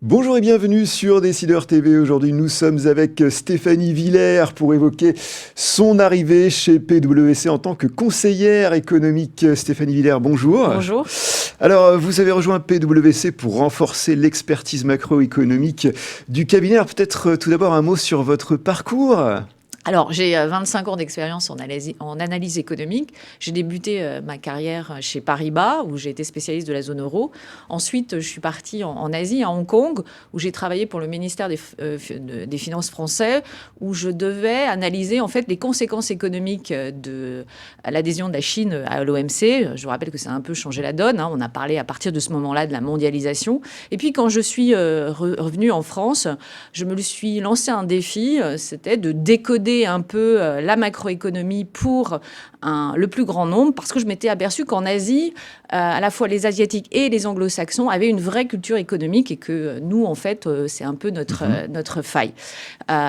Bonjour et bienvenue sur Décideur TV. Aujourd'hui, nous sommes avec Stéphanie Villers pour évoquer son arrivée chez PwC en tant que conseillère économique. Stéphanie Villers, bonjour. Bonjour. Alors, vous avez rejoint PwC pour renforcer l'expertise macroéconomique du cabinet. Alors, peut-être tout d'abord un mot sur votre parcours. Alors, j'ai 25 ans d'expérience en analyse économique. J'ai débuté ma carrière chez Paribas, où j'ai été spécialiste de la zone euro. Ensuite, je suis partie en Asie, à Hong Kong, où j'ai travaillé pour le ministère des Finances français, où je devais analyser en fait les conséquences économiques de l'adhésion de la Chine à l'OMC. Je vous rappelle que ça a un peu changé la donne. On a parlé à partir de ce moment-là de la mondialisation. Et puis, quand je suis revenue en France, je me suis lancé un défi, c'était de décoder un peu la macroéconomie pour le plus grand nombre, parce que je m'étais aperçue qu'en Asie, à la fois les Asiatiques et les Anglo-Saxons avaient une vraie culture économique et que nous, en fait, c'est un peu notre faille.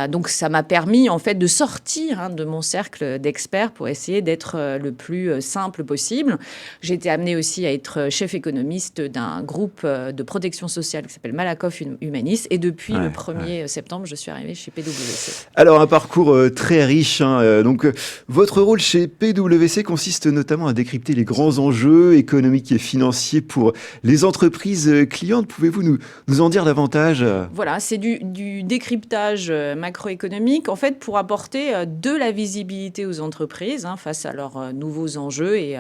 Donc, ça m'a permis, en fait, de sortir de mon cercle d'experts pour essayer d'être le plus simple possible. J'ai été amenée aussi à être chef économiste d'un groupe de protection sociale qui s'appelle Malakoff Humanis. Et depuis le 1er septembre, je suis arrivée chez PwC. Alors, un parcours très riche. Donc, votre rôle chez PwC consiste notamment à décrypter les grands enjeux économiques et financiers pour les entreprises clientes. Pouvez-vous nous en dire davantage ? Voilà, c'est du décryptage macroéconomique, en fait, pour apporter de la visibilité aux entreprises face à leurs nouveaux enjeux et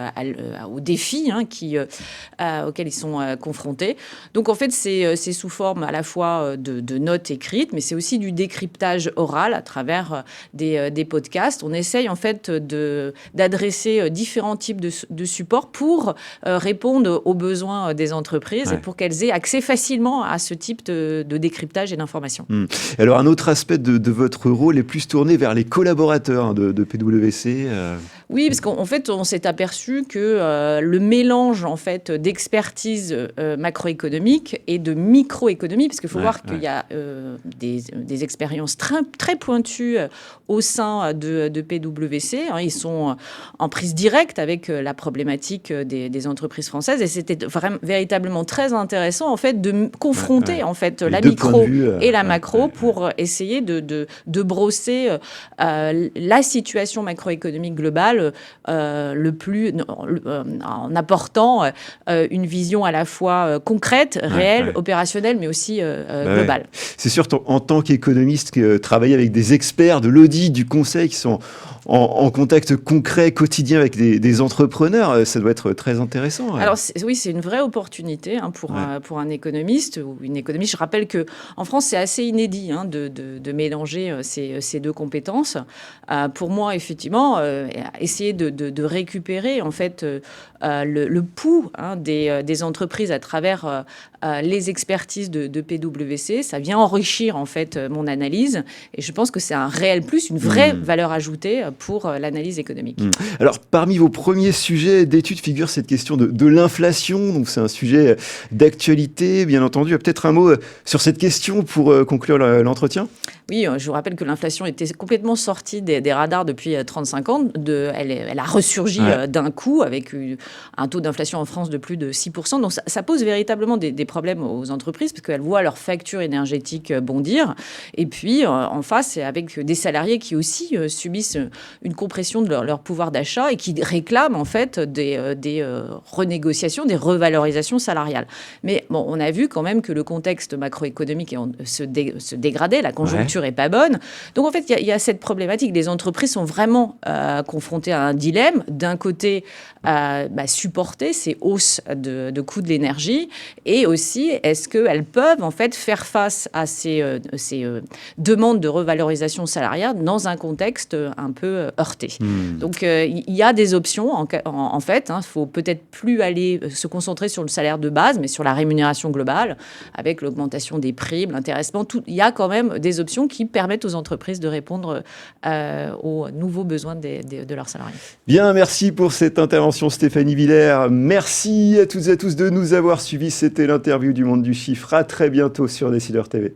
aux défis auxquels ils sont confrontés. Donc, en fait, c'est sous forme à la fois de notes écrites, mais c'est aussi du décryptage oral à travers des podcasts. On essaye, en fait, d'adresser différents types de supports pour répondre aux besoins des entreprises et pour qu'elles aient accès facilement à ce type de décryptage et d'information. Alors, un autre aspect de votre rôle est plus tourné vers les collaborateurs de PwC. Oui, parce qu'en fait, on s'est aperçu que le mélange en fait d'expertise macroéconomique et de microéconomie, parce qu'il faut voir qu'il y a des expériences très pointues au sein de PwC. Ils sont en prise directe avec la problématique des entreprises françaises, et c'était véritablement très intéressant en fait de confronter en fait la micro et la macro pour essayer de brosser la situation macroéconomique globale en apportant une vision à la fois concrète, réelle, opérationnelle, mais aussi globale. C'est sûr, en tant qu'économiste, travailler avec des experts de l'audit, du conseil qui sont en contact concret, quotidien avec des entrepreneurs, ça doit être très intéressant. Alors oui, c'est une vraie opportunité pour un économiste ou une économiste. Je rappelle qu'en France, c'est assez inédit de mélanger ces deux compétences. Pour moi, effectivement, essayer de récupérer en fait le pouls des entreprises à travers les expertises de PwC, ça vient enrichir en fait mon analyse, et je pense que c'est un réel plus, une vraie valeur ajoutée pour l'analyse économique. Alors, parmi vos premiers sujets d'études figure cette question de l'inflation. Donc, c'est un sujet d'actualité, bien entendu. Peut-être un mot sur cette question pour conclure l'entretien ? Oui, je vous rappelle que l'inflation était complètement sortie des radars depuis 35 ans. Elle a ressurgi d'un coup avec un taux d'inflation en France de plus de 6%. Donc, ça pose véritablement des problèmes aux entreprises parce qu'elles voient leur facture énergétique bondir. Et puis, en face, c'est avec des salariés qui aussi subissent une compression de leur pouvoir d'achat et qui réclament en fait des renégociations, des revalorisations salariales. Mais bon, on a vu quand même que le contexte macroéconomique se dégradait, la conjoncture est pas bonne. Donc en fait, il y a cette problématique. Les entreprises sont vraiment confrontées à un dilemme. D'un côté, supporter ces hausses de coûts de l'énergie, et aussi, est-ce qu'elles peuvent en fait faire face à ces demandes de revalorisation salariale dans un contexte un peu heurté. Donc il y a des options en fait. Il faut peut-être plus aller se concentrer sur le salaire de base, mais sur la rémunération globale, avec l'augmentation des primes, l'intéressement. Il y a quand même des options qui permettent aux entreprises de répondre aux nouveaux besoins de leurs salariés. Bien, merci pour cette intervention Stéphanie Villers. Merci à toutes et à tous de nous avoir suivis. C'était l'interview du Monde du Chiffre. À très bientôt sur Décideur TV.